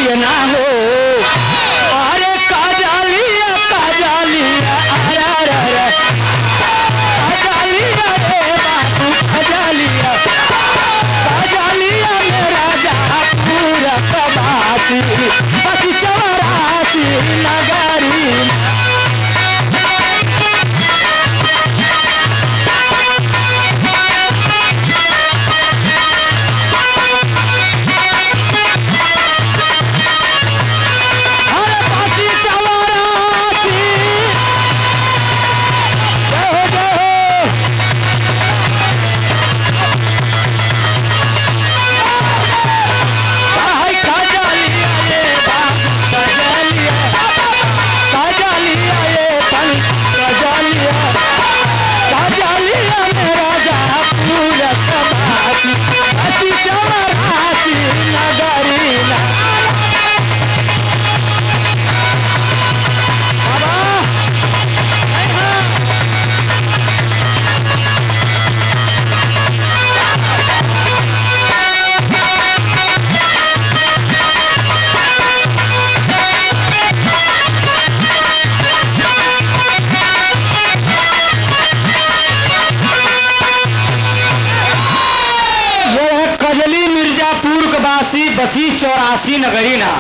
ये ना हो। अरे काजालिया काजालिया अरे रे काजालिया रे बाबू काजालिया काजालिया मेरा जहाँ पूरा कबासी बसी चौरासी नगरी। बसी 84 नगरी ना।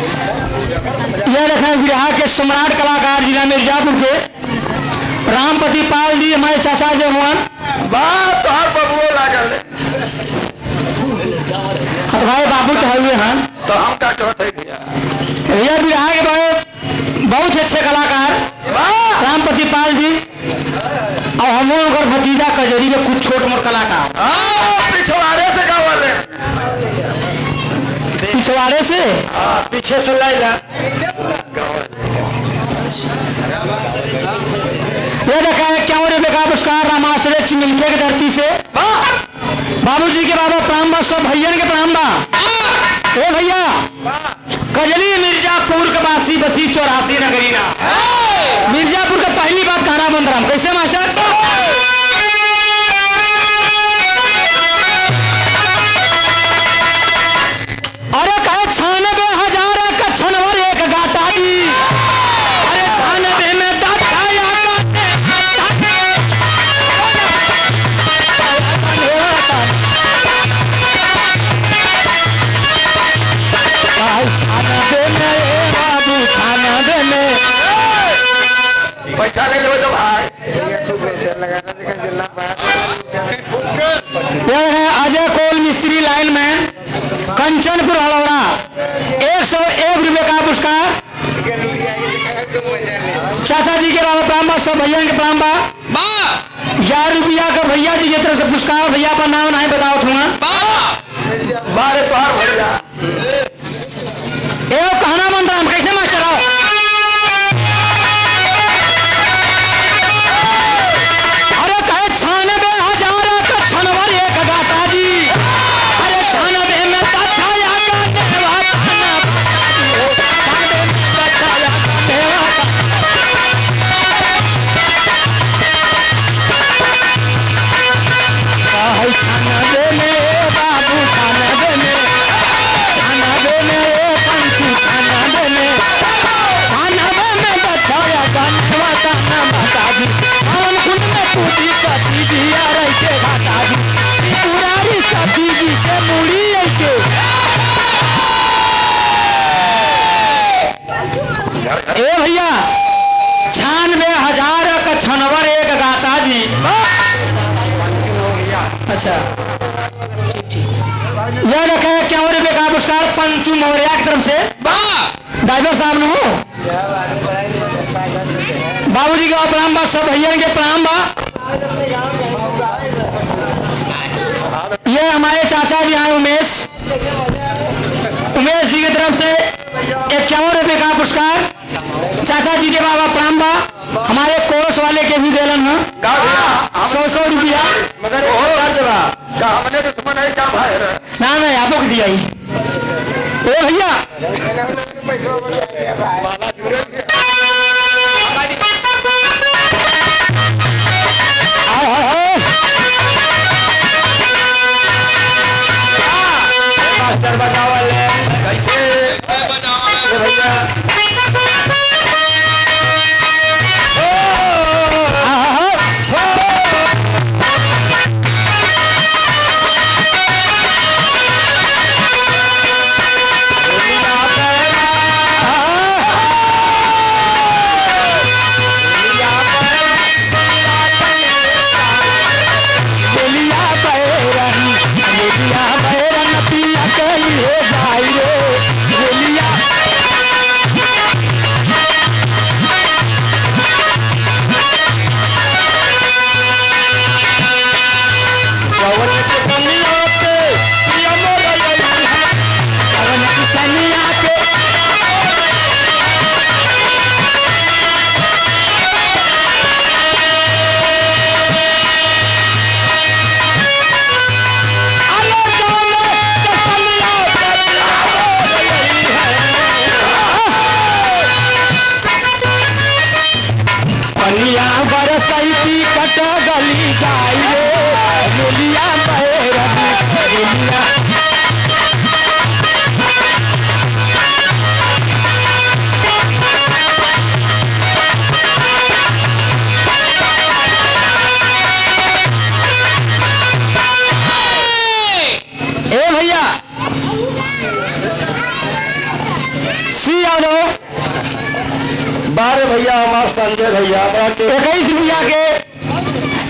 यह रखें बिहार के सम्राट कलाकार जिला मिर्जापुर के रामपति पाल जी हमारे चाचा जी हुआ बात तो हर बबुओ लागल भाई बाबू तो हुए हैं तो हम क्या कहते हैं भैया। भैया बिहार के बहुत अच्छे कलाकार रामपति पाल जी और हम लोग भतीजा कजरी के कुछ छोट मोट कलाकार पिछवाड़े से गावले पिछवाड़े से पीछे से लाइला ये देखा है क्या बेका पुरस्कार रामाश्रय चिंगलिया की धरती से बाबूजी के बाबा प्राणबा सब भैया के प्राणबा ए भैया कजली मिर्जापुर के बासी बसी 84 नगरी ना। मिर्जापुर का पहली बात खाना बंद रहा कैसे मास्टर अरे कहे 96,000 का छनवर एक गाटा दी। अरे 96 में बाबू छानबे में पैसा ले लो तो भाई। यह है अजय कोल मिस्त्री लाइनमैन कंचनपुर हलौरा 101 रुपये का पुरस्कार। चाचा जी के बाबा प्राणबा सब भैया के प्राणबा 11 रुपया का भैया जी की तरफ से पुरस्कार। भैया का नाम नहीं बताओ तुम्हारा बारे तोहार भैया ए कहना बनता हम कैसे मास्टर आओ अरे कहे 96,000 का छनवर एक गाता जी। अरे 96 में छाया का देवा खाना छाया का देवा छानबे में बाबू छानबे में पंचू छानबे में बचाया गाना माता जी हम कुंड में टूटी सती जी आ रही के घाटा जी पुरारी सती जी के मूड़ी के ए भैया 96,000 का छनवर एक गाता जी। अच्छा यह रखा है क्या रुपये का पुरस्कार पंचू मौर्या की तरफ से ड्राइवर साहब ने हो बाबूजी का प्रणाम बा सब भैया के प्रणाम बा। ये हमारे चाचा जी आए उमेश जी की तरफ से 51 रुपये का पुरस्कार। चाचा जी के बाबा प्रणाम बा। हमारे कोर्स वाले के भी देलन है 100 रुपया मगर हमने दुश्मन है क्या भाई ना आपको दिया ही ओ भैया माला जुड़े हाय हाय हाय मास्टर बनावल कैसे ये भैया पनिया बरसैती कट गली जाई रे गोलिया बहरनी गोलिया ए भैया सी यादव बारे भैया हमारे संजय भैया 21 रुपया के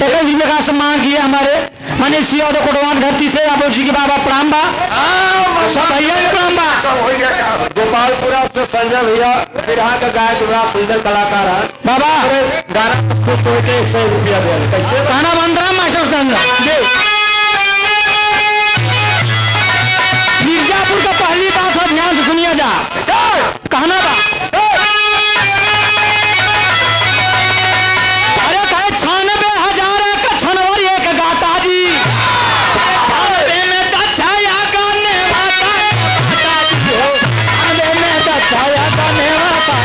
21 रुपये का सम्मान किया हमारे माने सी यादव कोटवान धरती से आप जी के बाबा प्रणाम बा सब भैया के प्रणाम बा हो गया गोपालपुरा से संजय भैया बिरहा का गायक बड़ा सुंदर कलाकार है बाबा गाना खुद तो 100 रुपया दे कैसे गाना बंदरा मास्टर चंद्र मिर्जापुर का पहली बात है ध्यान से सुनिए जा कहना बा अरे कहे 96,000 का छनवर एक गाता जी 96 में दच्छाया गाने वाता जी हो 96 में दच्छाया गाने वाता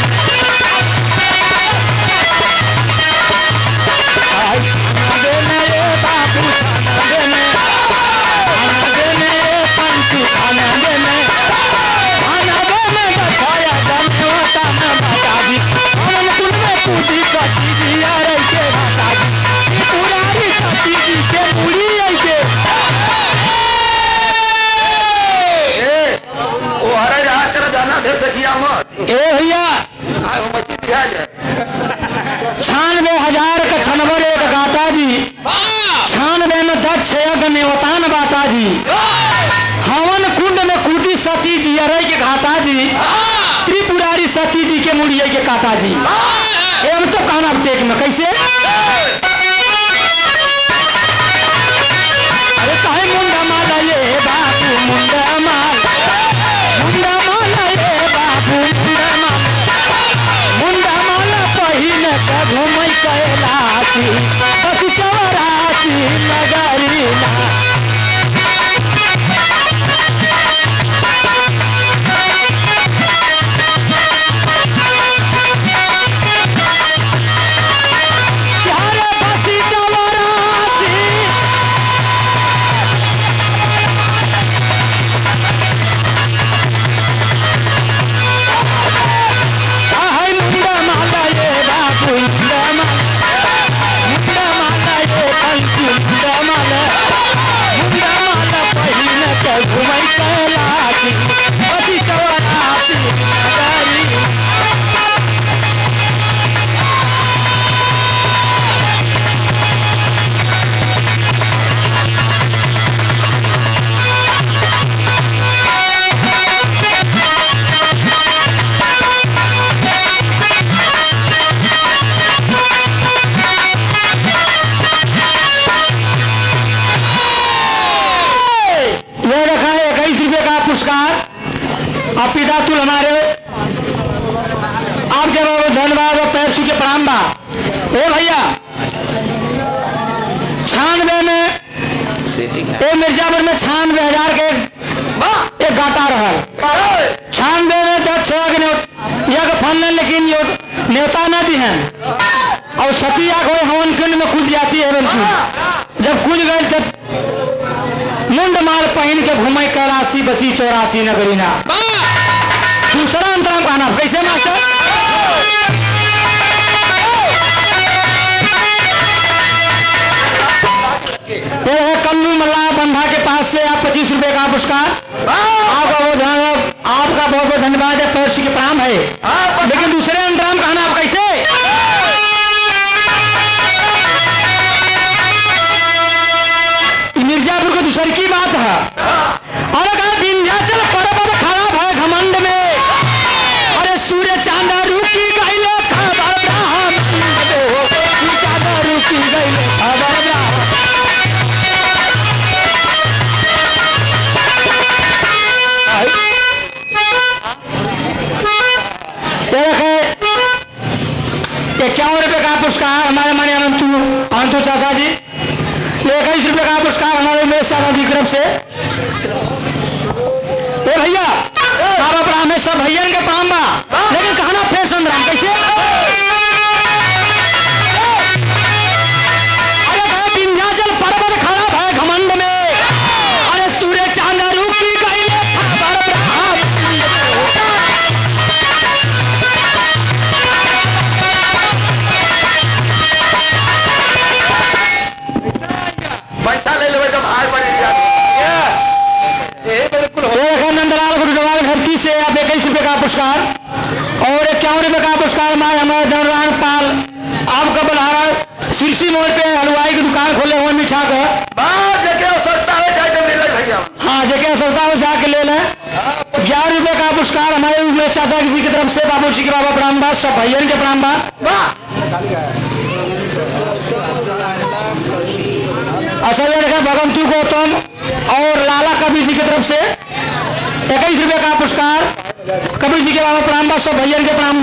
96 में ये बाबू 96 में 96 में ये पंचू 96 में दच्छाया गाने वाता मैं माता जी हमन कुल में पूजी कटी दिया रे के माता जी पुरानी सती जी के पूरी ऐसे वो हरे रहा कर जाना भेज सकिया मत ए भैया आए मची दिया जाए 96,000 का छनवर एक गाता जी 96 में दक्ष यज्ञ नेवतान बाता जी हवन कुंड में कूटी सती जी अरे के घाता जी त्रिपुरारी सती जी के मुड़िए के काता जी एम तो कहना टेक में कैसे अरे कहे मुंडा माला ये बाबू मुंडा माला ये बाबू मुंडा माला पहिने का घूमै कैलाशी पति चौरासी नगरी ना पितातुल हमारे आपके बाबा धन्यवाद और पैर छू के प्रणाम बा ओ भैया 96 में ए मिर्जापुर में 96,000 के गाता रहल छान दे में तो छह एक फल लेकिन न्योता न दी है और सतिया को हवन कुंड में कूद जाती है बंसी जब कूद गए तब मुंड माल पहन के घूमे कैलाशी बसी 84 नगरी ना दूसरा अंतराम कहना कैसे मास्टर ये है कल्लू मल्ला बंधा के पास से आप 25 रुपए का पुरस्कार आपका बहुत बहुत धन्यवाद है पैर के प्रणाम है लेकिन दूसरे अंतराम कहना आप कैसे मिर्जापुर को दूसरी की बात है और कहा विंध्याचल पर्वत खराब है घमंड में अरे सूर्य चांदा रुकी गईले खबर चांदा रुकी गईले खबर ₹51 का पुरस्कार हमारे माने अंतु चाचा जी 21 रुपए का पुरस्कार हमारे उमेश चाचा जी की तरफ से भैया बाबा प्रणाम है सब भैया के प्रणाम बा लेकिन कहना फिर संग्राम कैसे अरे विंध्याचल पर्वत खराब है घमंड में अरे सूर्य चांदा रुकी गई पैसा ले लो तो भार पड़ बिल्कुल नंदलाल गुरुद्वारा धरती से आप 21 रुपए का पुरस्कार और 51 रुपए का पुरस्कार हमारे धनराम पाल आपका बलहारा शीर्षी मोड़ पे हलवाई की दुकान खोले हुए मिठा का हाँ जगह सकता हो जाके ले लें 11 रुपए का पुरस्कार हमारे उमेश चाचा किसी की तरफ से बाबू जी के बाबा प्रणाम सब भैया के प्रणाम अच्छा ये देखा भगवंतु गौतम और लाला कबीर जी की तरफ से 21 रुपए का पुरस्कार कबीर जी के बाबा प्रणाम सब भैया के प्रणाम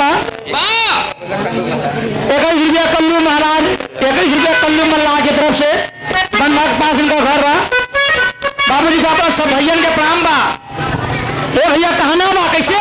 21 रुपया कल्लू महाराज 21 रुपया कल्लू मल्ला की तरफ से बंधा के पास इनका घर रहा बाबू जी का सब भैया के प्रणाम ए भैया कहना बा कैसे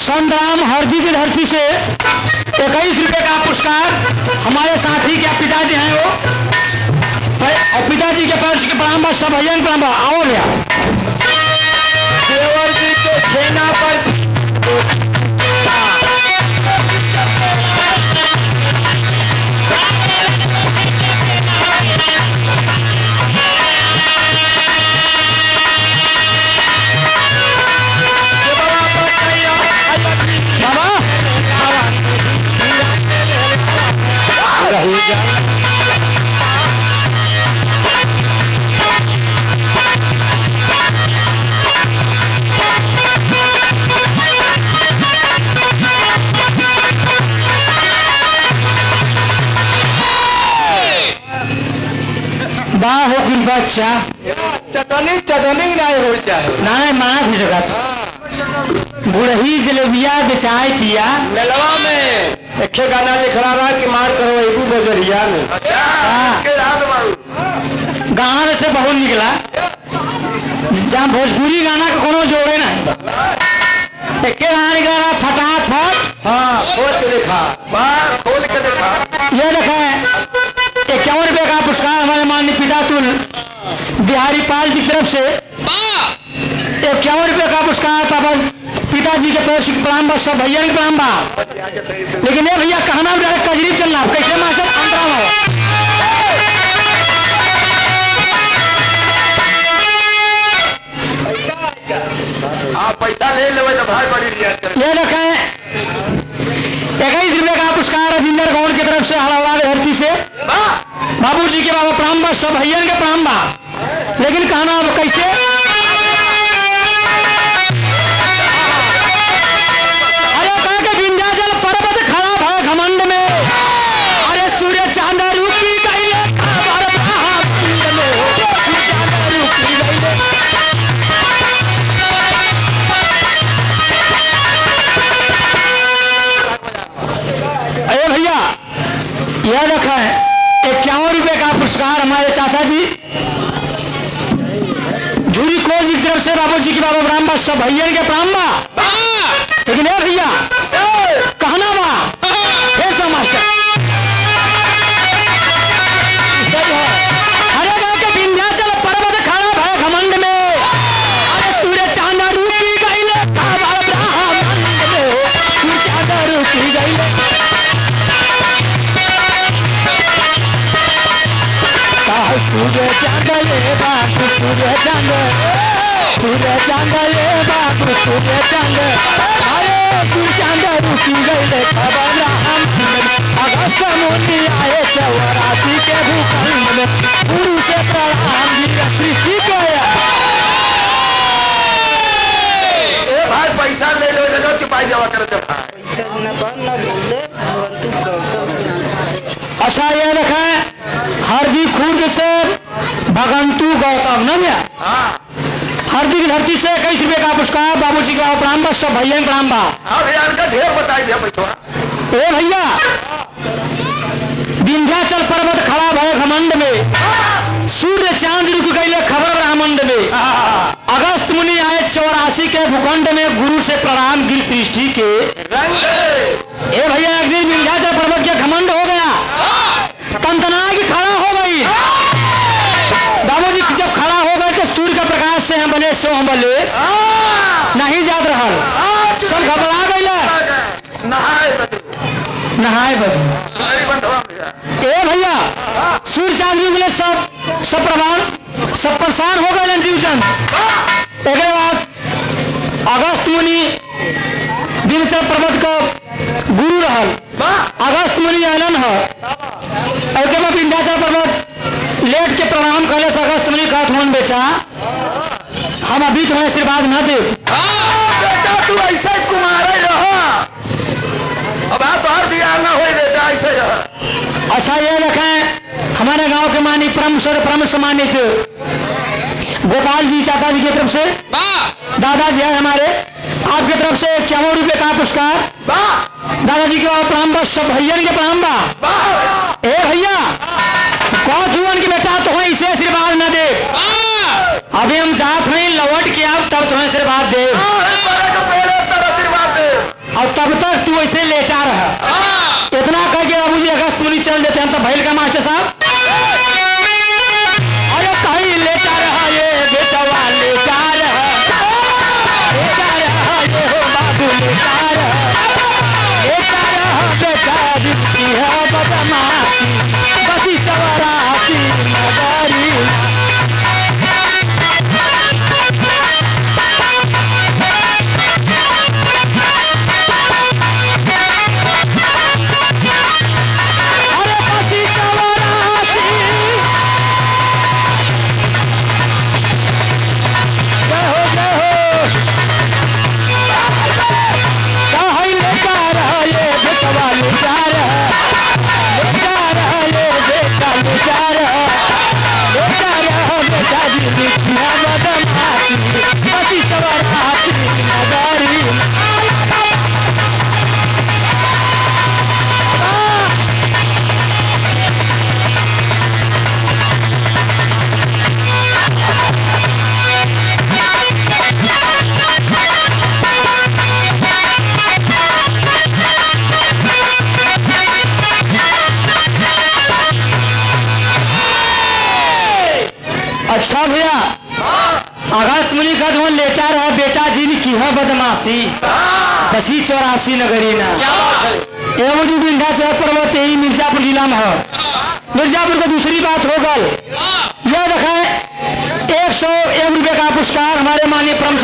संग्राम हरदी की धरती से 21 रुपए का पुरस्कार हमारे साथी के पिताजी हैं वो और पिताजी के पास के प्रणाम सब भैया प्रणाम आओ भैया देवर जी के छेना पर बच्चा चटनी चटनी नहीं हो चाहे ना माना थी जगत बुढ़ही जलेबिया बेचाए किया मेलवा में एक गाना लिख रहा कि मार करो एगू बजरिया में गाना से बहुत निकला जहाँ भोजपुरी गाना का कोनो जोड़े ना के गाना फटाफट। हाँ खोल के देखा, वाह खोल के देखा। ये देखें 51 रुपए का पुरस्कार हमारे माननीय पिता तुल बिहारी पाल जी की तरफ से 51 रुपए का पुरस्कार था। पिताजी के तरफ से प्रणाम बा, सब भैया के प्रणाम बा। लेकिन ये भैया कहना कजरीब चलना कैसे मास्टर अंतरा हो। आप पैसा ले लेवे तो भाई बड़ी रियायत कर। ये देखें 21 रुपए का पुरस्कार राजेंद्र गौड़ की तरफ से हड़ौड़ा धरती से बाबूजी के बाबा प्रणाम बा, सब भैया के प्रणाम बा। लेकिन कहना अब कैसे अरे कहा के विंध्याचल पर्वत खड़ा भय घमंड में, अरे सूर्य चांद रुकी गइले खबर ब्रह्मांड में, चांद रुकी गइले। अरे भैया यह रखा है 51 रुपए का पुरस्कार हमारे चाचा जी झूरी कोल जी की तरफ से बाबू जी की बाबा राम बा, सब भैया के प्राण बा। लेकिन ये भैया कहना बा हे सब मास्टर अरे गाँव के विंध्याचल पर्वत खड़ा भय घमंड में, अरे सूर्य चांद रुकी गइले खबर ब्रह्मांड में, सूर्य चांद रुकी गइले। सूर्य चांद ये बाबू सूर्य चांद, सूर्य चांद ये बाबू सूर्य चांद, अरे सूर्य चांद रुकी गइले खबर ब्रह्मांड में, अगस्त मुनि आए 84 के भूखंड में, गुरु से प्रणाम जी सृष्टि को। ए भाई पैसा ले लो जगह चुपाई जावा करते भाई। पैसा न बोले भगवंतु गौतम नाम। अच्छा ये देखें हरदी खुर्द से भगंतु गौतम न भैया हरदी की धरती से 21 रुपए का पुरस्कार बाबूजी का प्रणाम बा, सब भैया प्रणाम बा। अभियान का ढेर बताई दिया पैसा। ए भैया विंध्याचल पर्वत खड़ा भय घमंड में, सूर्य चांद रुक गइले खबर ब्रह्मांड में, अगस्त मुनि आए 84 के भूखंड में, गुरु से प्रणाम गिर सृष्टि के रंग। ए भैया एक दिन विंध्याचल पर्वत के घमंड हो गया, तंतना की खड़ा हो गई। बाबूजी जब खड़ा हो गए तो सूर्य का प्रकाश से हम बने सो हम बले नहीं जात रहल, सब घबरा गए नहाए बदू। ए भैया सूर्य चांद भी मिले, सब प्रमाण सब परेशान हो गए जीव चंद। एक बाद अगस्त मुनि विंध्याचल पर्वत का गुरु रहल, अगस्त मुनि आलन है। और जब विंध्याचल पर्वत लेट के प्रणाम करे से अगस्त मुनि कहत हुन बेटा हम अभी तुम्हें आशीर्वाद न दे। बेटा तू ऐसे कुमार रहा, अब आप हर बिहार ना हो बेटा ऐसे रहा। अच्छा ये देखें हमारे गांव के मानी परम सम्मानित गोपाल जी चाचा जी की तरफ से दादाजी है हमारे, आपकी तरफ से 51 रुपए का पुरस्कार दादाजी के प्रणाम बा, सब भैया के प्रणाम बा। ए भैया कौन हुआ कि बेटा तुम्हें इसे आशीर्वाद न दे, अभी हम जात नहीं लौट के आओ तब तुम्हें आशीर्वाद दे, और तब तक तू ऐसे लेटा रहा। इतना कह के बाबूजी अगस्त मुनि चल देते हैं तो भैल का मास्टर साहब अरे कहीं लेटा रहा ये बेटा लेटा रहा, लेटा रहा ये हो बाबू लेटा रहा, लेटा रहा बेटा जिसकी है बदमाशी बसी 84 नगरी। अरे बसी 84 अगस्त मुनि का धुन लेटा रहा बेटा जी ने की है बदमाशी बसी 84 नगरी ना एवं जो विंध्याचल पर्वत यही मिर्जापुर जिला में है। मिर्जापुर को दूसरी बात हो गल यह देखें 101 रुपये का पुरस्कार हमारे माननीय परम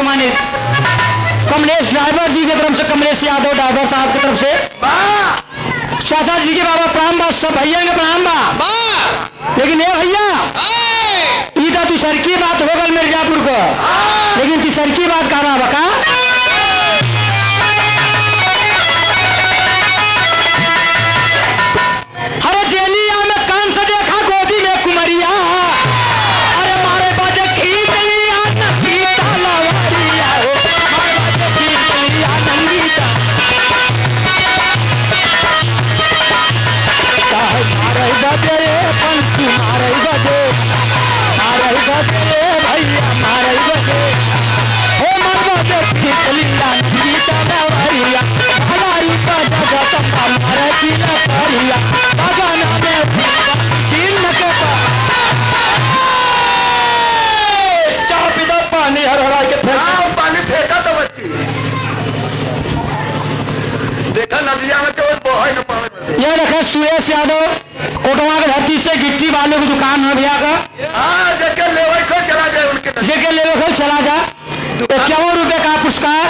सम्मानित कमलेश ड्राइवर जी की तरफ से, कमलेश यादव ड्राइवर साहब की तरफ से चाचा जी के बाबा प्रणाम बा, सब भैया के प्रणाम बा। लेकिन ये भैया इधर तू सर की बात हो गल मिर्जापुर को, लेकिन तू सर की बात कहा बका अरे जेलिया में कान से देखा गोदी में कुमरिया, अरे मारे बाजे खींच लिया नंगीता लवारिया हो, मारे बाजे खींच लिया नंगीता मारे बजे पंछी मारे बजे भैया मारे बजे हो मार बजे खींच लिया नंगीता लवारिया हमारी बाजा गतम्बा मारे चीना परिया बगाना में दिन के चाह पीता पानी हर के फेंका पानी फेंका तो बच्ची देखा नदिया में तो बहे न पानी में। ये देखा सुरेश यादव कोटवा के धरती से गिट्टी वाले की दुकान है भैया का, हाँ जगह लेवे को चला जाए उनके जगह ले लो चला जा 51 रुपये का पुरस्कार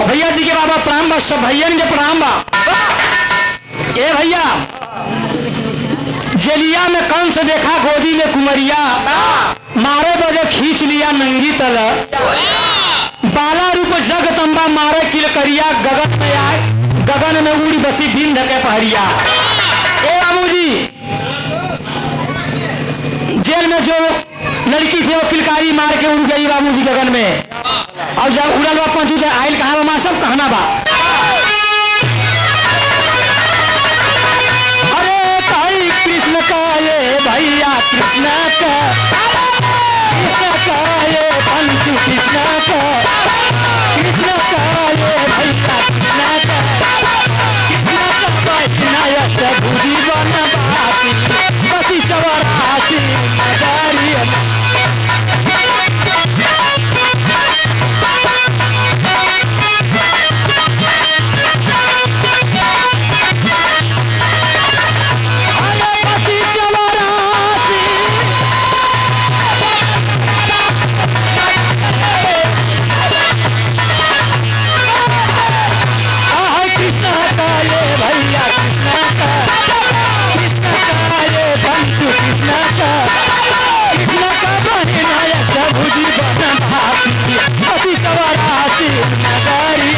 और भैया जी के बाबा प्रणाम बा, सब भैया के प्रणाम बा। ए भैया जेलिया में कौन से देखा गोदी में कुमरिया, मारे बजे खींच लिया नंगी तल बाला रूप जगदम्बा मारे किलकरिया गगन में आए गगन में उड़ी बसी दिन ढके पहरिया। ए बाबू जी जेल में जो लड़की थी वो किलकारी मार के उड़ गई बाबू जी गगन में, और जब उड़ल बा पहुंचू तो आयल कहा बा सब कहना बा कृष्ण का ये भैया कृष्ण का ये पंचू कृष्ण का ये भैया कृष्ण का भूजी बना बाती बसी 84 नगरी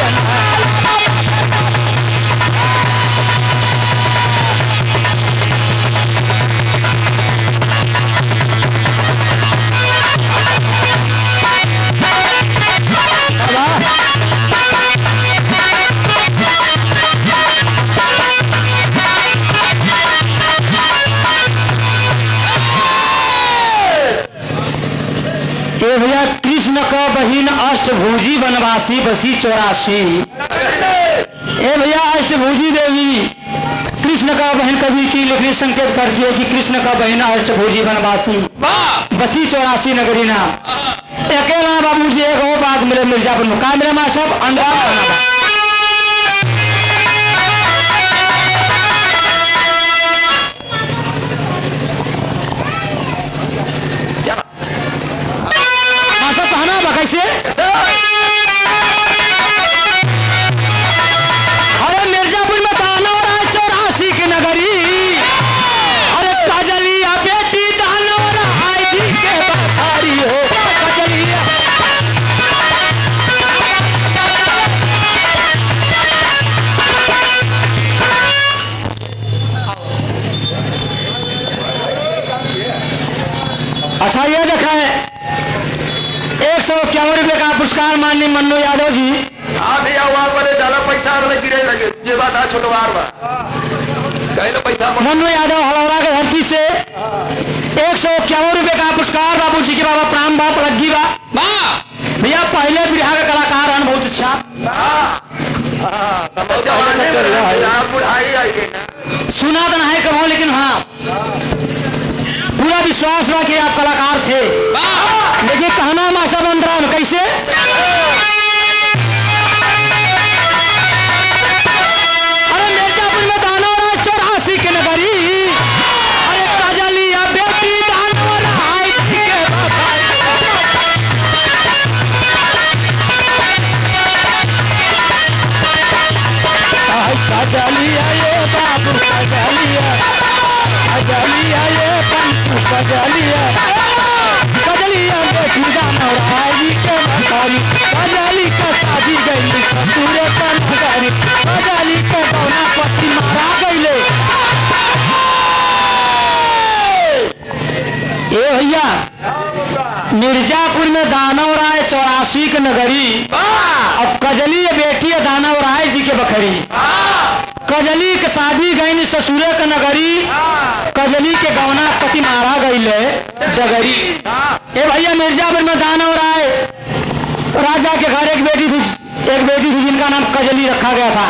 भैया कृष्ण का बहिन अष्टभुजी वनवासी बसी 84। ए भैया अष्टभुजी देवी कृष्ण का बहन कवि की लिखने संकेत कर दिए कि कृष्ण का बहन अष्टभुजी वनवासी बसी 84 नगरी ना। अकेला बाबू जी एक और बात मिले मिर्जापुर में का मिले मां सब अंदर कैसे अरे मिर्जापुर में दानो राय 84 की नगरी, अरे कजलिया बेटी दानो राय जी के बखारी हो कजलिया। अच्छा ये देखा है 151 रुपये का पुरस्कार माननीय मन्नू यादव जी। हाँ भैया वहाँ पर ज्यादा पैसा गिरे लगे जे बात है छोटवार बा कहीं पैसा मन्नू यादव हलौरा के धरती से 151 रुपये का पुरस्कार बाबू जी के बाबा प्राण बाप लग्गी बा भैया पहले बिहार के कलाकार हैं बहुत अच्छा। सुना तो नहीं कहो लेकिन हाँ पूरा विश्वास बा कि आप कलाकार थे। देखिए कहना माशा बन रहा है कैसे। अरे मिर्जापुर में दानव 84 के नगरी, अरे कजलिया बेटी दानव आई के कजलिया ये बाबू कजलिया, कजलिया ये पंचू कजलिया, कजलिया बेटी दानव आई के नगरी, कजली का शादी गई पूरे का नगरी, कजली के गौना पति मारा गईले। ए भैया मिर्जापुर में दानव राय 84 के नगरी, अब कजली बेटी है दानव राय जी के बखरी, कजली के शादी गई ससुरे के नगरी, कजली के गौना पति मारा गईले डगरी। ए भैया मिर्जापुर में दानव राय राजा के घर एक बेटी थी जिनका नाम कजली रखा गया था।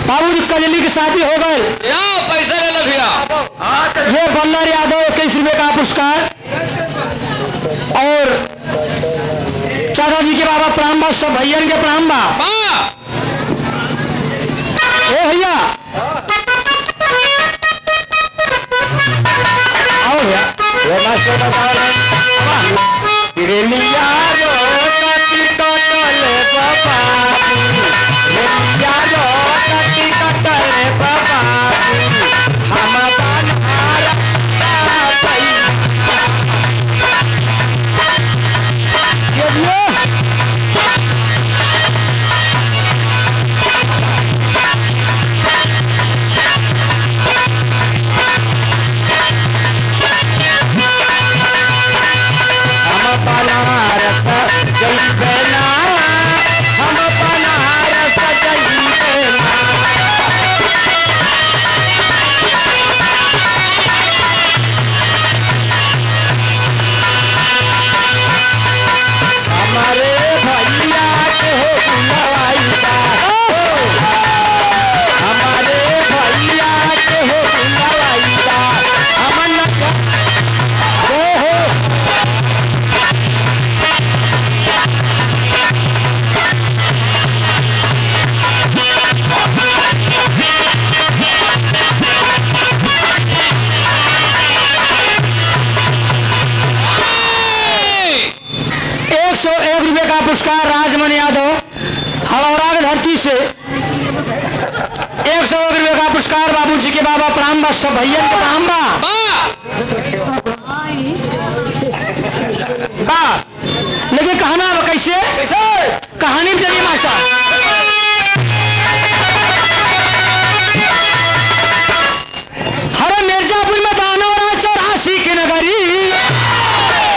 बाबू जी कजली की शादी हो गई, पैसा ले लो भैया। ये बल्लर यादव 21 रुपए का पुरस्कार, और चाचा जी के बाबा प्रणाम बा, सब भैया के प्रणाम बा। ए भैया आओ भैया, ये मास्टर बता रहे पुरस्कार राजमन यादव हड़ौरा की धरती से 101 रुपए का पुरस्कार बाबूजी के बाबा प्रणाम बा, सब भैया के प्रणाम बा। लेकिन कहना कैसे कहानी में चलिए माशा। हरे मिर्जापुर में दानव 84 की नगरी,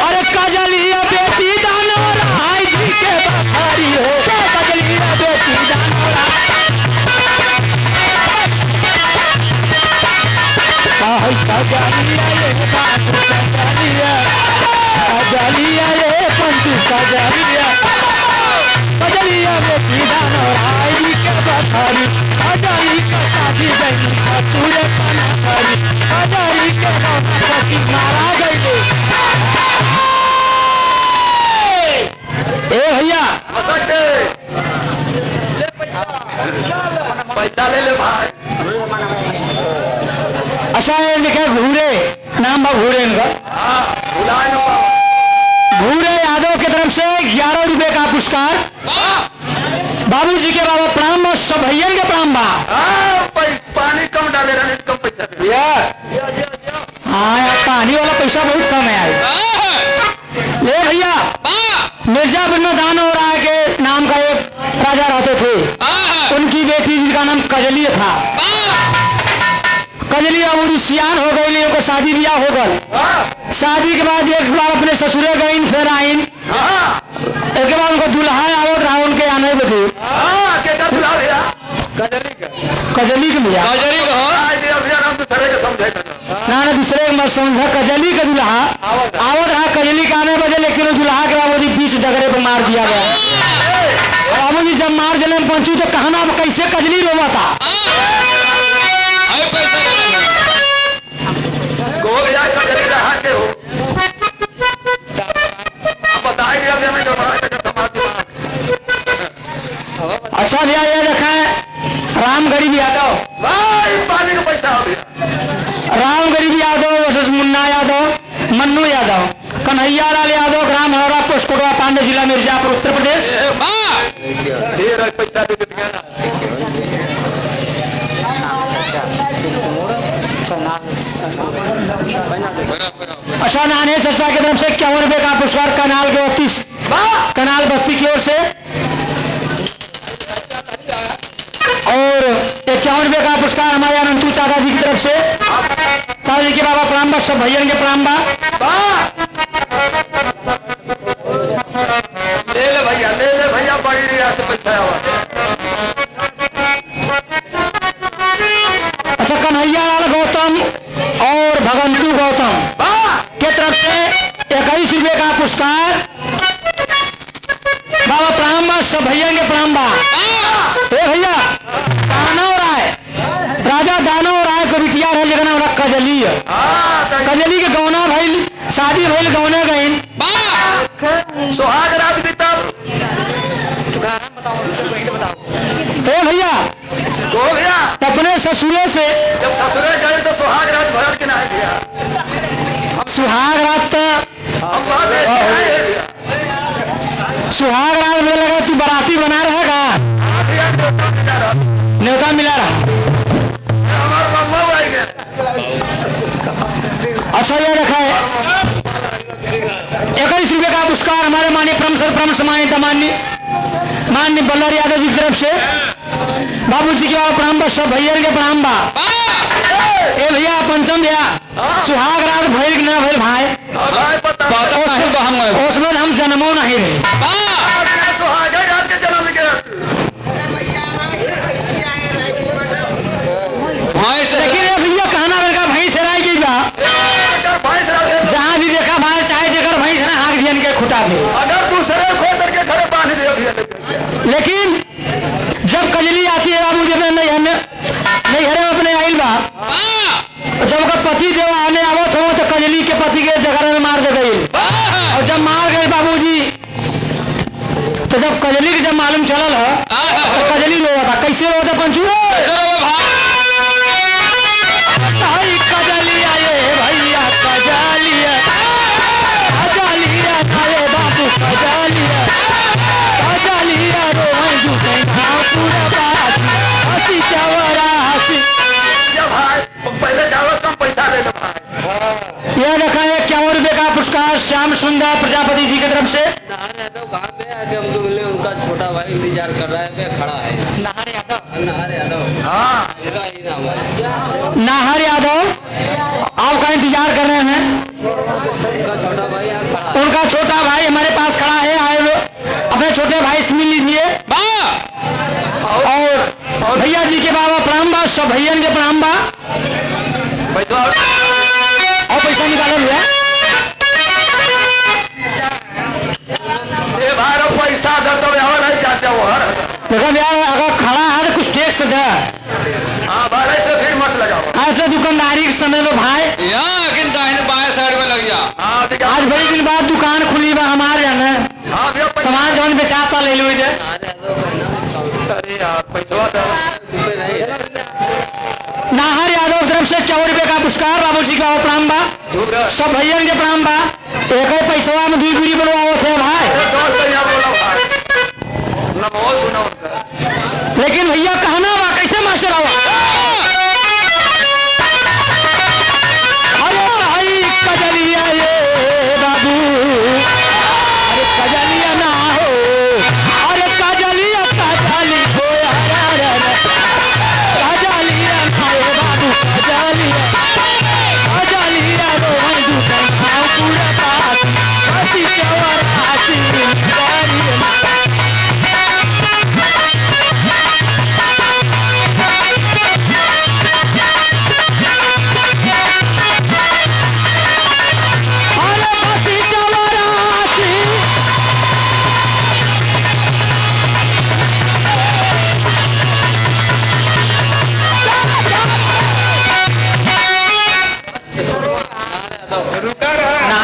अरे कजलिया बेटी दानव आई जी के बखारी हो, कजलिया बेटी दानव कजलिया ये बाबू कजलिया, कजलिया ये पंचू कजलिया, कजलिया बेटी दानव आई जी के बखारी, कजली का शादी गई पूरे पना करी, कजली के पति मारा गई। ए भैया पैसा ले ले भाई। अच्छा ये लिखे घूरे, नाम बा घूरे इनका, घूरे यादव की तरफ से 11 रुपए का पुरस्कार, बाबूजी के बाबा प्रणाम बा, सब भैया के प्रणाम बा। पानी कम डाले रहने कम पैसा दे। हाँ यार पानी वाला पैसा बहुत कम है यार। ले भैया मिर्जापुर में दानव राय के नाम का एक राजा रहते थे, उनकी बेटी जिनका नाम कजली था, कजली अब सियान हो गई, उनका शादी ब्याह हो गई। शादी के बाद एक बार अपने ससुरे गई, फिर आईन, एक बार उनको दुल्हा आवत रहा उनके आने बदे, कजली के भैया ना दूसरे मत समझा, कजली का दुल्हा आवत रहा कजली का आने बदे, लेकिन दुल्हा के बाबू 20 डगरे पर मार दिया गया। बाबू जी जब मार देने में पहुंचू तो कहना कैसे कजली रोवा था। अच्छा भैया ये देखा है राम गरीब यादव, भाई पानी का पैसा हो गया। राम गरीब यादव वर्सेस मुन्ना यादव, मन्नू यादव, कन्हैया लाल यादव, ग्राम हरौरा, पोस्ट कोटवा, पांडे, जिला मिर्जापुर, उत्तर प्रदेश। ढेर पैसा दे देते ना। अच्छा नाने चर्चा की तरफ से 51 रुपए का पुरस्कार कनाल के ऑफिस कनाल बस्ती की ओर से, और 51 रुपए का पुरस्कार हमारे अनंतू चाचा जी की तरफ से। चाचा जी के बाबा प्रणाम बा, सब भैया के प्रणाम बा। ले ले भैया बड़ी रिया से पैसा हुआ। अच्छा कन्हैया लाल गौतम और भगवंतु गौतम के तरफ से 21 रुपए का पुरस्कार बाबा प्रणाम बा, सब भैया के प्रणाम बा। ए भैया दानव राय, राजा दानव राय को बिटिया है लेकिन हमरा कजली है, कजली के गौना भइल, शादी भइल, गौने गईन, सुहाग रात बीतल। ए भैया तो भैया अपने ससुरे से जब ससुरे गए तो सुहाग रात भरत के नहीं भैया। सुहाग रात तो हम बात है सुहाग रात में लगा तू बाराती बना रहेगा, न्योता मिला रहा। हमारे मम्मा भाई गए। अच्छा ये रखा है 21 रुपए का पुरस्कार हमारे माननीय परम सरपरम सम्मानित माननीय बल्लर यादव जी की तरफ से। बाबू जी के प्रणाम बा, सब भैया के प्रणाम बा। ए भैया पंचम भैया सुहाग रात भइल कि ना भइल भाई, भाई पता उसमें हम जन्मो नहीं रहे। सुहाग रात के जन्म के लेकिन ये भैया कहना लगा भैंस हेराई गई बा, जहाँ भी देखा भाई चाहे जेकर भैंस है ना आग दियन के खुटा दे। अगर दूसरे खो करके खड़े बांध दे भैया। लेकिन जब कजली आती है बाबू जब नहीं हरे अपने आइल बा, जब का पति देव आने आवत हो तो कजली के पति के जगह में मार दे गई, और जब मार गए बाबूजी तो जब कजली के जब मालूम चलल है तो कजली रो था। कैसे रो था पंचू? कजलिया ये भैया कजलिया कजलिया थारे बाबू कजलिया कजलिया रो जुटे पूरा बात हसी चवरा हसी। भाई पहले जाओ कम पैसा ले लो भाई। यह रखा है 51 रुपए का पुरस्कार श्याम सुंदर प्रजापति जी की तरफ से। नहर यादव कहाँ पे आके हमको मिले, उनका छोटा भाई इंतजार कर रहा है, पे खड़ा है। नहर यादव हाँ उनका ही नाम है। नाहर यादव आपका इंतजार कर रहे हैं। उनका छोटा भाई यहाँ खड़ा है। उनका छोटा भाई हमारे पास खड़ा है, आए अपने छोटे भाई से मिल लीजिए। और भैया जी के बाबा प्रणाम बा, सब भैया के प्रणाम बा। पैसा और पैसा निकालो भैया। ये भाई पैसा दर तो यहाँ नहीं जाते वो हर। देखो भैया अगर खड़ा है तो कुछ टैक्स दे। हाँ भाई से फिर मत लगाओ। ऐसे दुकानदारी के समय में भाई लेकिन दाहिने बाएं साइड में लग जा। हाँ ठीक है। आज बड़ी दिन बाद दुकान खुली बा हमारे यहाँ ना, हाँ भैया सामान जौन बेचाता ले लो इधर। अरे यार पैसा दो। नाहर यादव तरफ से 51 रुपए का पुरस्कार बाबू जी का प्रणाम बा, सब भैया के प्रणाम बा। एक ही पैसा में 2 गुड़ी बनवाओ थे भाई। दोस्त यहाँ बोला भाई नमो सुना उनका। लेकिन भैया कहना बा कैसे मास्टर आवा। अरे भाई कजलिया ये बाबू, अरे कजलिया ना हो, अरे कजलिया कजली हो कजलिया ना हो बाबू कजलिया कजलिया रो जुटे पूरा पास हसी चवर हसी रुका रहा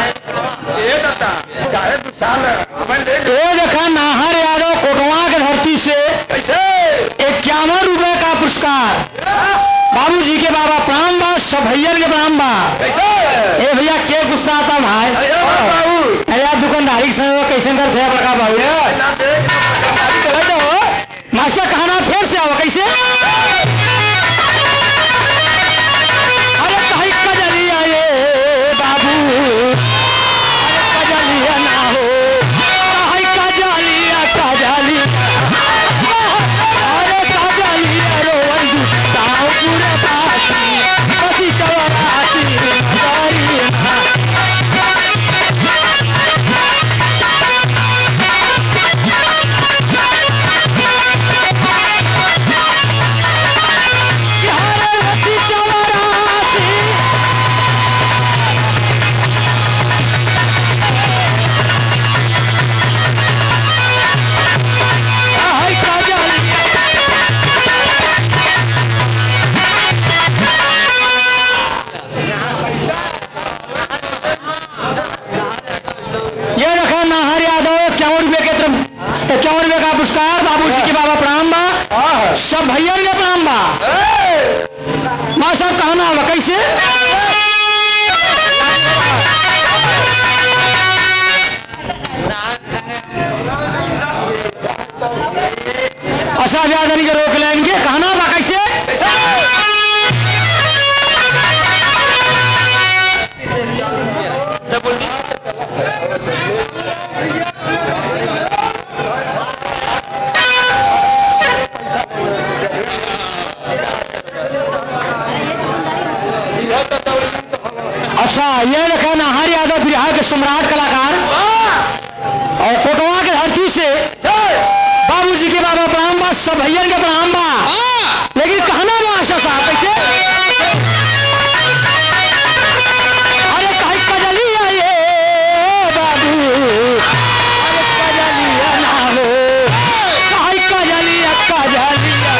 ये बता काहे साल अपन ले देखा नाहर यादव कोटवा के धरती से कैसे सब भैया के प्रणाम बा। कैसे ए भैया के गुस्सा आता भाई? अरे बाबू अरे आप दुकानदारी के समय कैसे करते हैं प्रकाश बाबू? ना देख गाड़ी चला दो मास्टर कहना फिर से आओ कैसे? अरे कहीं कजलिया ये बाबू, अरे कजलिया ना हो, कहीं कजलिया कजलिया, अरे कजलिया रोवन जुटाओ पूरे बासी, बसी चवरासी नगरिया। ये रखा नाहर यादव 51 रुपये के 51 रुपये का पुरस्कार। बाबूजी के बाबा प्रणाम बा, सब भैया के प्रणाम बा। माँ साहब कहना होगा कैसे? अच्छा व्याधनी के रोक लेंगे, कहना होगा कैसे? अच्छा ये रखा नाहर यादव बिहार के सम्राट कलाकार और कोटवा के धरती से बाबूजी के बाबा प्रणाम बा, सब भैया के प्रणाम बा। लेकिन कहना बा आशा साहब कैसे? अरे कहीं कजलिया ये बाबू, अरे कजलिया ना हो, कहीं कजलिया कजलिया,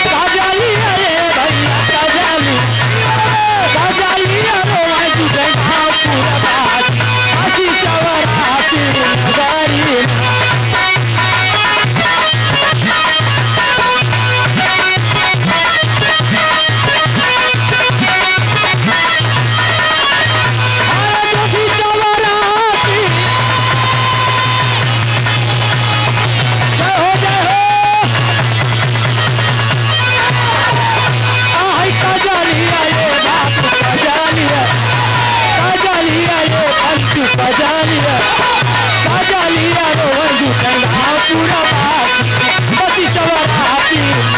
कजलिया ये भैया कजलिया, कजलिया रोवा जुटे गाँव पूरा बात, हसी चवरासी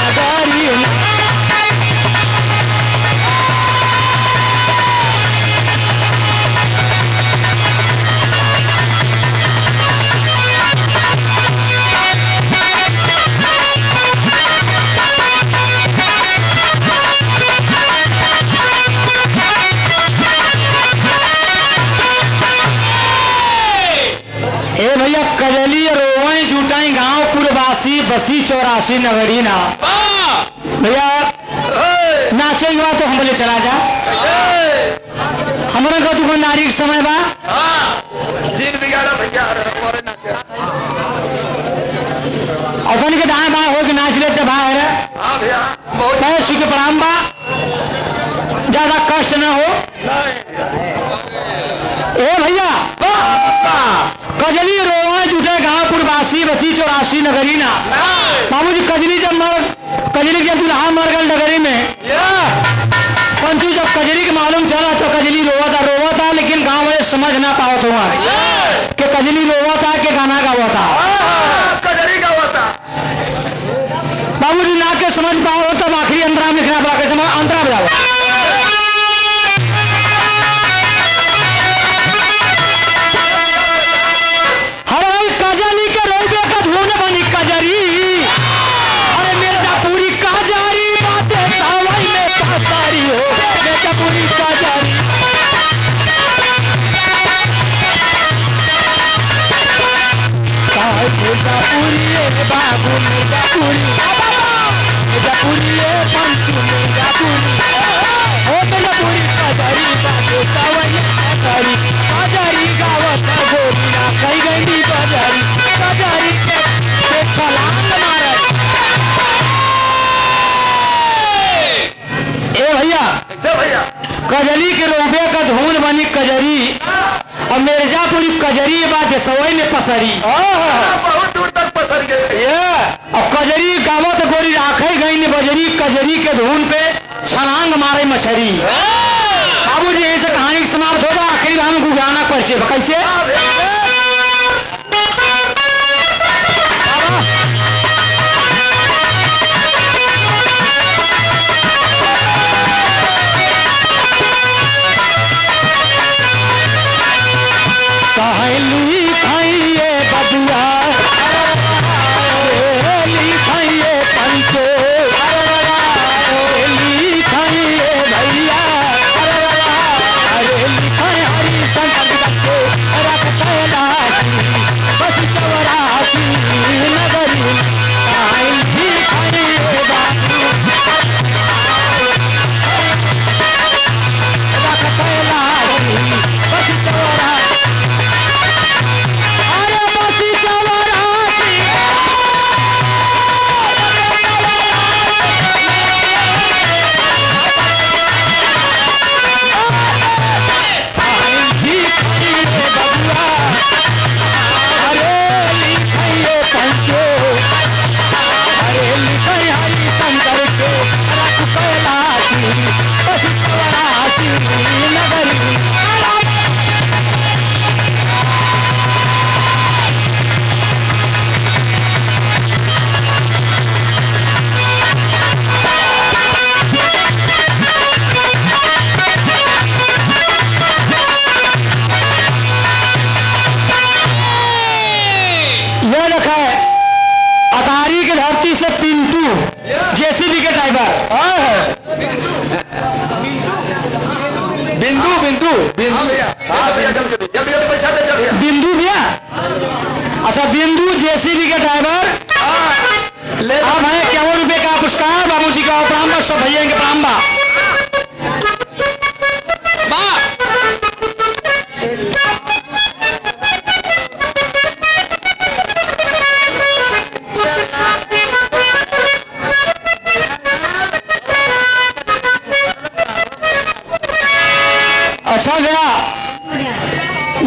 नगरिया। ए भैया कजली रोवई जुटाई गांव पूर्ववासी बसी 84 नगरी ना भैया नाचे के बाद तो हम बोले चला जा हमारा का दुकानदारी के समय बा दिन बिगाड़ा भैया और नाचे अपन के दाएं बाएं हो के नाच ले जब है हां भैया बहुत पैसे के प्रणाम बा ज्यादा कष्ट ना हो ए भैया कजली रोवा जुटे गांव पूर्ववासी बसी 84 नगरी ना बाबूजी कजली जब दुल्हा मर गल नगरी में पंचू जब कजली के मालूम चला तो कजली रोवा था लेकिन गांव वाले समझ ना पाओ तो कि कजली रोवा था कि गाना गावा था कजरी गावा था बाबूजी ना के समझ पाओ तब आखिरी अंतरा में लिखना पड़ा कैसे अंतरा बजाओ कजली के रोबे का धुन बनी कजरी अरे मिर्जापुरी कजरी बातें सवाई में पसारी हो मिर्जापुरी कजरी मिर्जापुरी बाबू मिर्जापुरी पंचू मिर्जापुरी हो मिर्जापुरी कजरी बातें सवाई में पसारी कजरी गावत गोरिया कई गंडी कजरी कजरी के छलांग मारे ए गजरी और मिर्जापुरी कजरी बात सवई में पसरी बहुत दूर तक पसर गए। और कजरी गावत गोरी राखे गई ने बजरी कजरी के धुन पे छलांग मारे मछरी। बाबू जी ऐसे कहानी समाप्त होगा। आखिरी हम गुजारना परिचय कैसे कहली खाइए बबुआ लिखाइए पंचो लिखाइए भैया अरे लिखाए हरी शंकर बच्चो रखते लाठी बस चौरासी नगरी कहली खाइए बाबू रखते लाठी बस चौरासी से पिंटू जेसीबी के ड्राइवर बिंदु बिंदु जल्दी पैसा दे जल्दी। बिंदु भैया अच्छा बिंदु जेसीबी के ड्राइवर अब है ₹51 रुपए का पुरस्कार बाबूजी का प्रारंभ सब भैया के प्रारंभ अच्छा गया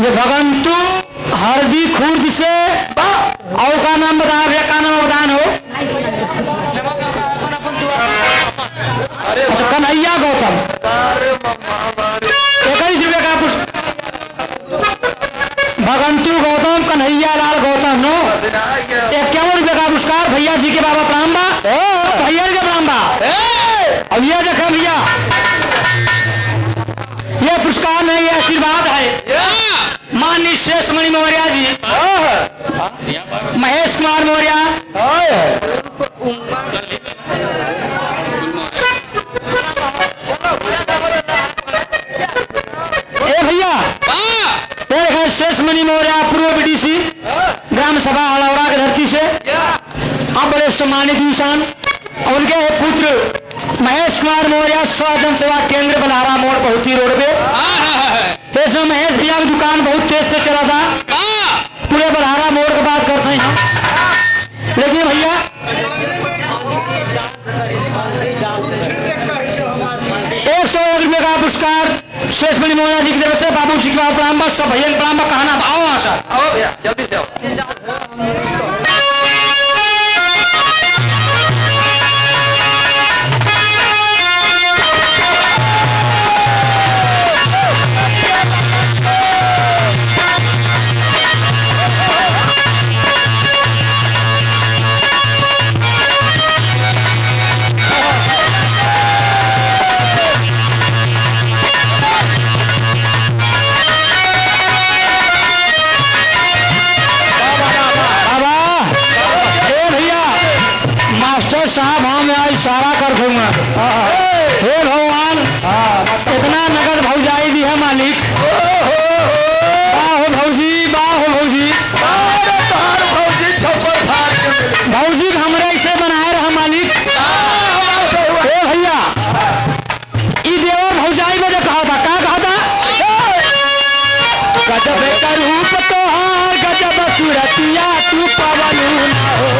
ये भगंतु हरदी खुर्द से और का नाम बता भैया का नाम बदान हो अच्छा कन्हैया गौतम 21 रुपये का भगंतु गौतम कन्हैया लाल गौतम नो 51 रुपये का पुरस्कार भैया जी के बाबा प्रारंभा भैया के प्रारंभा अब ये देखा भैया ये पुरस्कार नहीं ये आशीर्वाद है माननीय शेष मणि मौर्य जी महेश कुमार मौर्य ए भैया शेष मणि मौर्य पूर्व बीडीसी ग्राम सभा हलौरा की धरती से आप बड़े सम्मानित इंसान और उनके पुत्र महेश कुमार मौर्य जन सेवा केंद्र बलहारा मोड़ पहुंची रोड पे इसमें महेश भैया की दुकान बहुत तेज से चला था पूरे बलहारा मोड़ की बात करते हैं हम लेकिन भैया ₹101 का पुरस्कार शेष मणि मौर्य जी की तरफ से बाबू जी के प्रारंभ सब भैया के प्रारंभ कहना आओ वहां सर आओ भैया जल्दी से आओ। साहब हम यहाँ इशारा कर दूंगा हे भगवान इतना नगद भौजाई भी है मालिक बाहो भौजी भौजी हमरे ऐसे बनाए रहा मालिक हे भैया ई देवर भौजाई में कहा था क्या कहा था गजब का रूप तोहार गजब सूरतिया तू पवलू ना हो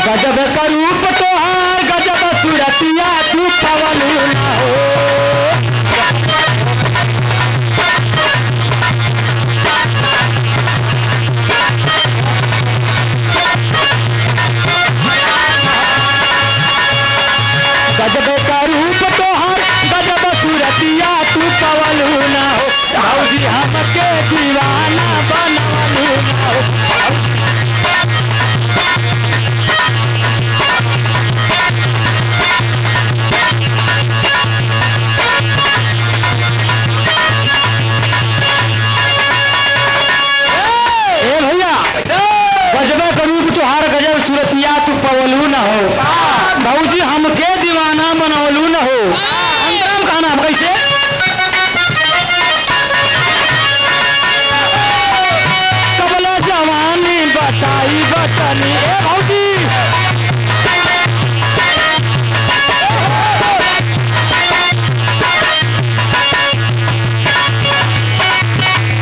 गजब का रूप तोहार गजब सूरतिया तू पवलू ना हो। गजब का रूप तोहार गजब सूरतिया तू पवलू ना हो। भौजी हमके दीवाना बनवलू ना हो। ए भैया गजब का रूप तोहार गजब सूरतिया तू पवलू ना हो। भौजी हमके दीवाना बनवलू न हो। अंतरम का नाम कैसे? कबला जवानी बताई बतनी ए भौजी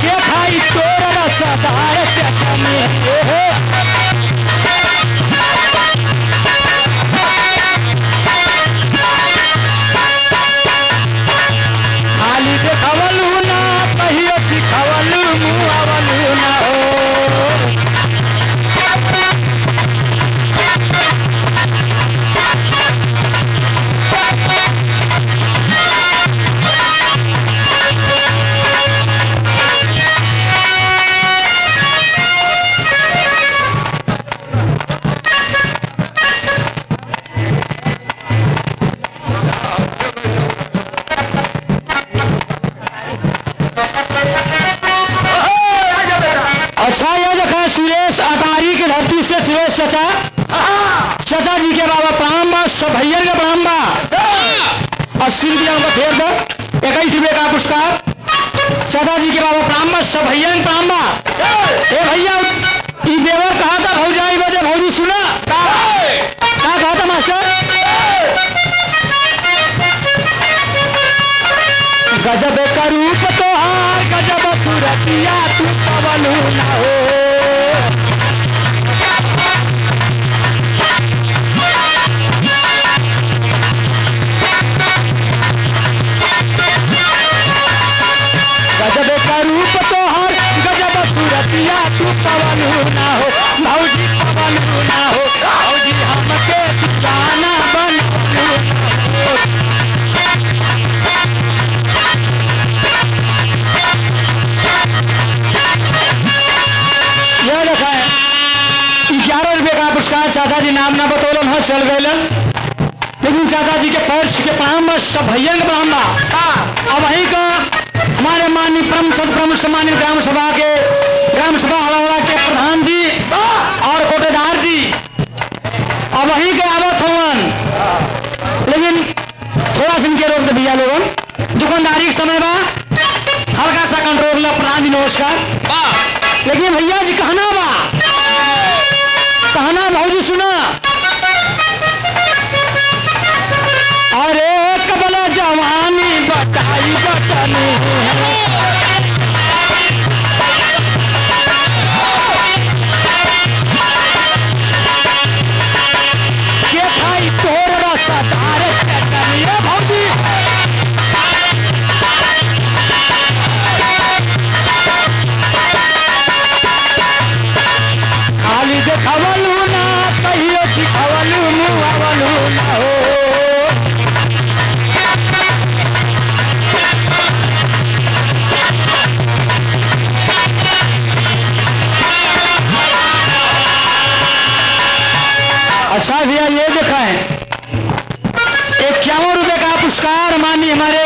के खाई तोर रसदार चटनी खाली देखवलू ना कहियो दिखवलू मुआवलू ना हो। अच्छा ये देखा सुरेश अटारी की धरती से सुरेश चचा चचा जी के बाबा प्रणाम बा सब भैया के प्रणाम बा 80 रुपया का फेर दो 21 रुपये का पुरस्कार चचा जी के बाबा प्रणाम बा सब भैया के प्रणाम बा। ए भैया ई देवर कहा था भौजाई बजे भौजी सुना क्या कहा था मास्टर? गजब का रूप तोहार गजब सूरतिया तू पवलू ना हो। गजब का रूप तोहार गजब सूरतिया तू पवलू ना हो। भौजी पवलू ना हो। भौजी हमके दीवाना बनवलू ना हो। यह लिखा है 11 रुपये का पुरस्कार चाचा जी नाम ना बतौलन है चल गए लेकिन चाचा जी के पैर के प्रणाम सब भैया के प्रणाम बा। अब वहीं का हमारे माननीय परम सदप्रमुख सम्मानित ग्राम सभा हड़ौड़ा के प्रधान जी और कोटेदार जी अब वहीं के आवत होवन लेकिन थोड़ा सा इनके रोक दे भैया लोगन दुकानदारी के समय बा हल्का सा कंट्रोल प्रधान जी नमस्कार। लेकिन भैया जी कहना बा कहना भौजी सुना अरे कबला जवानी बताई बतनी के खाई तोर रसदार चटनी ए भौजी खाली देखवलू ना कहियो दिखवलू मुआवलू ना हो। अच्छा भैया ये देखा है 51 रुपये का पुरस्कार माननीय हमारे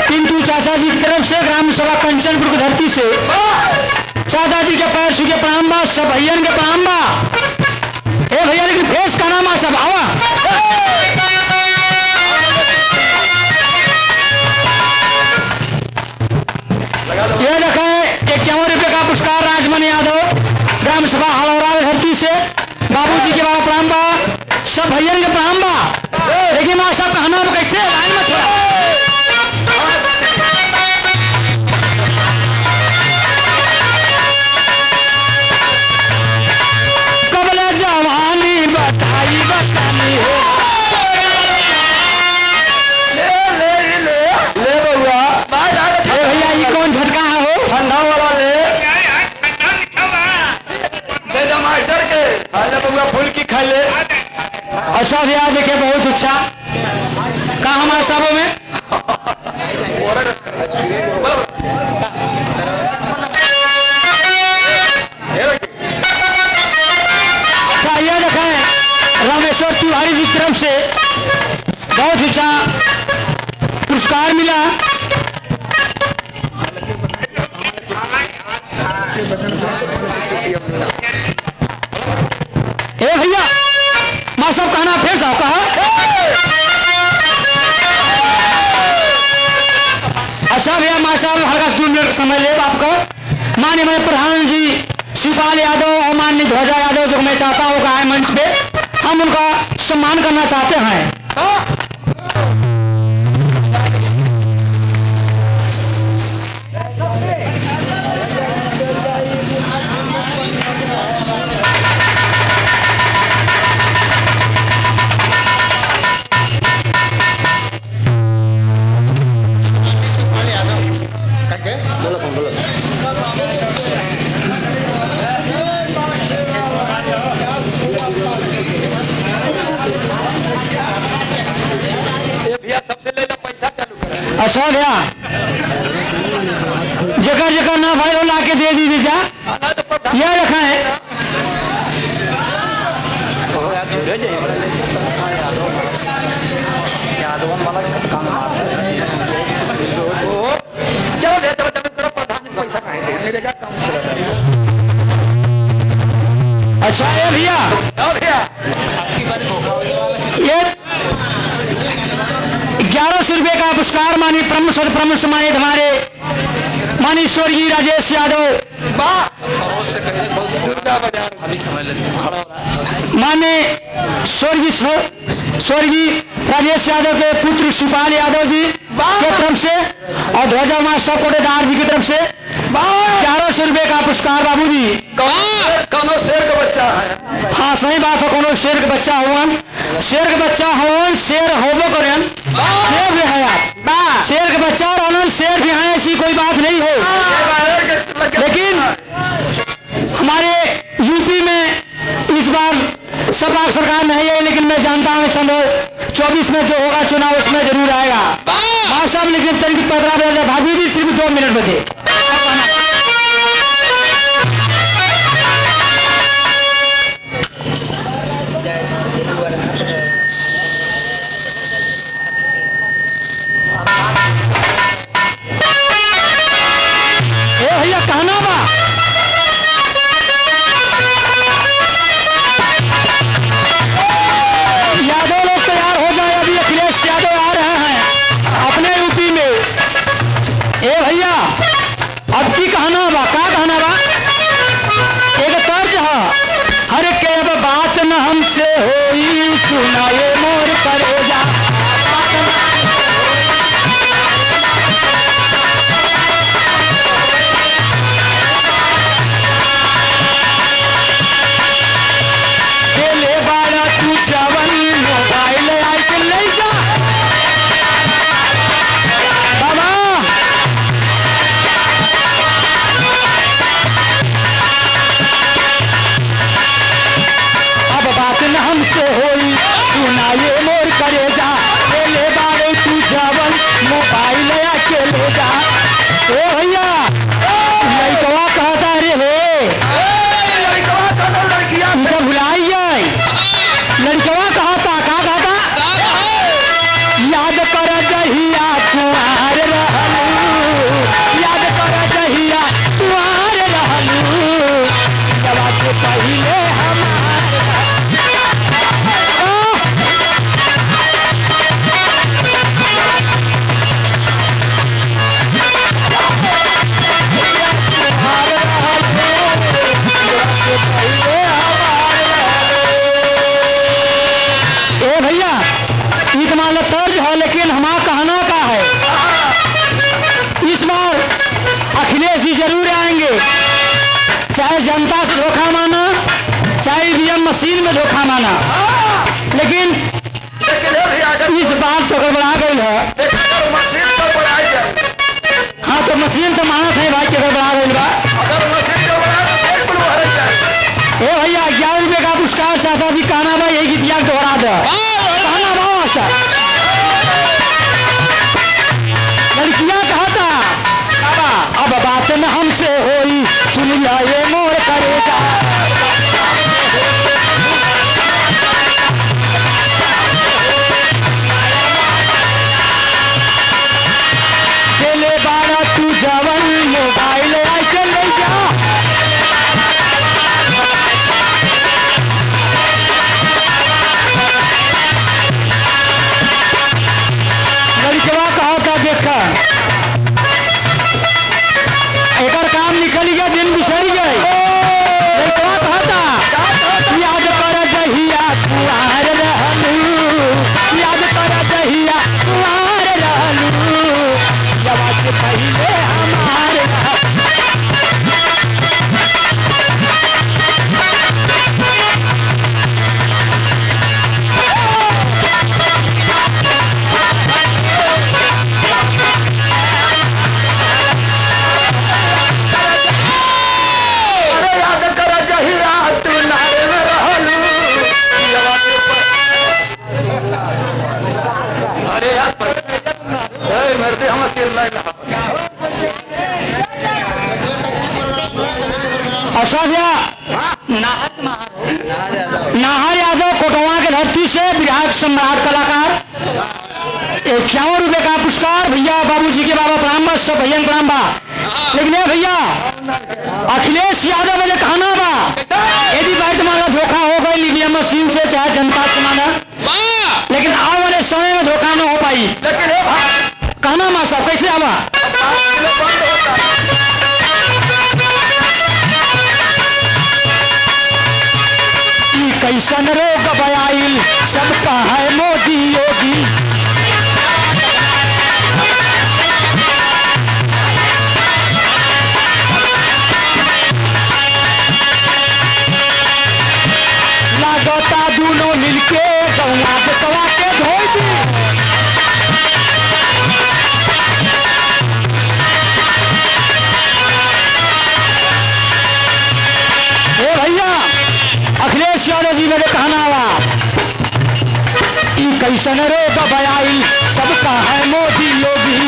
पिंटू चाचा जी की तरफ से ग्राम सभा कंचनपुर की धरती से चाचा जी के पैर छू के प्रणाम बा सब भैया के प्रणाम बा। ए भैया लेकिन फेस का नाम सब आवा ये देखा है 51 रुपये का पुरस्कार राजमन यादव ग्राम सभा हड़ौड़ा धरती से बाबूजी के बाबा प्रणाम बा सब भैया के प्रणाम बा। लेकिन माँ साहब कहना कैसे लाइन में छोड़ा अच्छा भैया देखे बहुत अच्छा कहा हमारे साहबों में अच्छा यह देखें रामेश्वर तिवारी जी की तरफ से बहुत अच्छा पुरस्कार मिला। ए भैया मां साहब कहना फिर साहब कहा अच्छा भैया मां साहब हल्का 2 मिनट का समय ले आपका। माननीय प्रधान जी शिवपाल यादव और माननीय ध्वजा यादव जो मैं चाहता हूँ आए मंच पे हम उनका सम्मान करना चाहते हैं। अच्छा भैया जगह जगह ना भाई वो ला के दे दीजिए जा यह रखा है। चलो दे चलो करो प्रधान पैसा कहाँ दे मेरे का काम चला। अच्छा ये भैया भैया ये 1100 रुपये का पुरस्कार माननीय प्रमुख सदप्रमुख सम्मानित हमारे माननीय स्वर्गीय राजेश यादव दुर्गा बाजार माननीय स्वर्गीय राजेश यादव के पुत्र शिवपाल यादव जी के तरफ से और ध्वजा मास्टर कोटेदार जी की तरफ से 1100 रुपये का पुरस्कार बाबू जी। कौनो शेर का बच्चा है। हाँ सही बात है कोनो शेर का बच्चा हुआ शेर का बच्चा होवन शेर होबो करें शेर भी है यार शेर का बच्चा और अनंत शेर भी है ऐसी कोई बात नहीं है। लेकिन हमारे यूपी में इस बार सपा सरकार नहीं है लेकिन मैं जानता हूँ 24 में जो होगा चुनाव उसमें जरूर आएगा मां साहब। लेकिन तरीके 15 भाभी जी सिर्फ 2 मिनट बचे। भैया कहना बा यादव लोग तैयार हो जाए अभी अखिलेश यादव आ रहे हैं अपने यूपी में। ए भैया अब की कहना बा क्या कहना बा एक तर्ज है हर के अब बात न हमसे होई सुनाए मोर करेजा जवन मोबाइल आके ले जा बाबा अब बात न हमसे होई सुनाए मोर करे जा ले बारे तू जवन मोबाइल आके ले जा। ओ भैया लड़कवा कहता रे हे तुमको भुलाई जाए लड़कवा कहता का कहता याद कर जहिया कुआर रहलू याद कर जहिया कुआर रहलू दवा के पहले भैया ईद मान तर्ज है लेकिन हमारा कहना का है इस बार अखिलेश जी जरूर आएंगे चाहे जनता से धोखा माना चाहे ईवीएम मशीन में धोखा माना लेकिन इस बार तो गड़बड़ा गई है। हाँ तो मशीन तो माना था भाई के गड़बड़ा गई बा। ए भैया 11 रुपये का पुरस्कार चाचा जी कहना भाई यही गीत दोहरा दे। भैया लड़कियां कहता अब बात न हमसे होई सुन लिया ये मोर करेगा बारा तू जवन मोबाइल आके ले जा लड़कवा कहा था देखा एक काम निकल गया दिन बिसर गए लड़कवा कहा था याद कर जहिया कुआर रहलू याद कर जहिया कुआर रहलू जवाब पहले हमारे अरे याद कर जहिया तू नारे में रहलू अरे यार मरते हम अकेला असाध्या नाहर यादव कोटवा के धरती से विधायक सम्राट कलाकार 51 रुपए का पुरस्कार भैया बाबूजी के बाबा प्रणाम बा सब भैया प्रणाम बा लेकिन भैया अखिलेश यादव मुझे कहना बा यदि भाई तुम्हारा धोखा हो गई ईवीएम मशीन से चाहे जनता चुनाना लेकिन आने वाले समय में धोखा न हो पाई लेकिन कहना मां साहब कैसे आवा कैसन रोग बयाइल सबका है मोदी योगी लागता दोनों मिलके गौवा के सवा के धोई दी ओ भैया अखिलेश यादव जी मेरे कहना हुआ कैसन रोग बयाइल सबका है मोदी योगी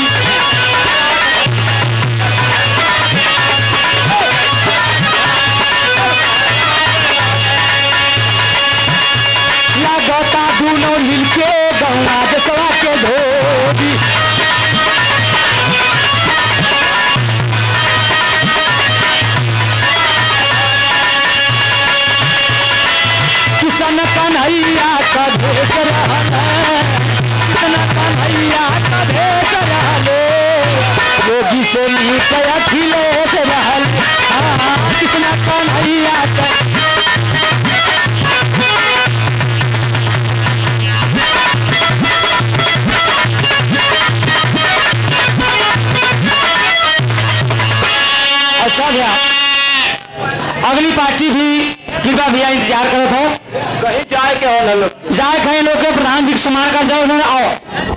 लागता दोनों मिलके गौवा दसवा के धोबी किसन कन्हैया का भेज रहल किसन कन्हैया का भेज रहले योगी से नीचे अखिलेश रहल किसन कन्हैया का अच्छा भैया अगली पार्टी भी कृपया भैया इंतजार करो था कहीं जाए के हो लोग जाए कहीं लोग के प्रधान जी के सम्मान कर जाओ उन्होंने आओ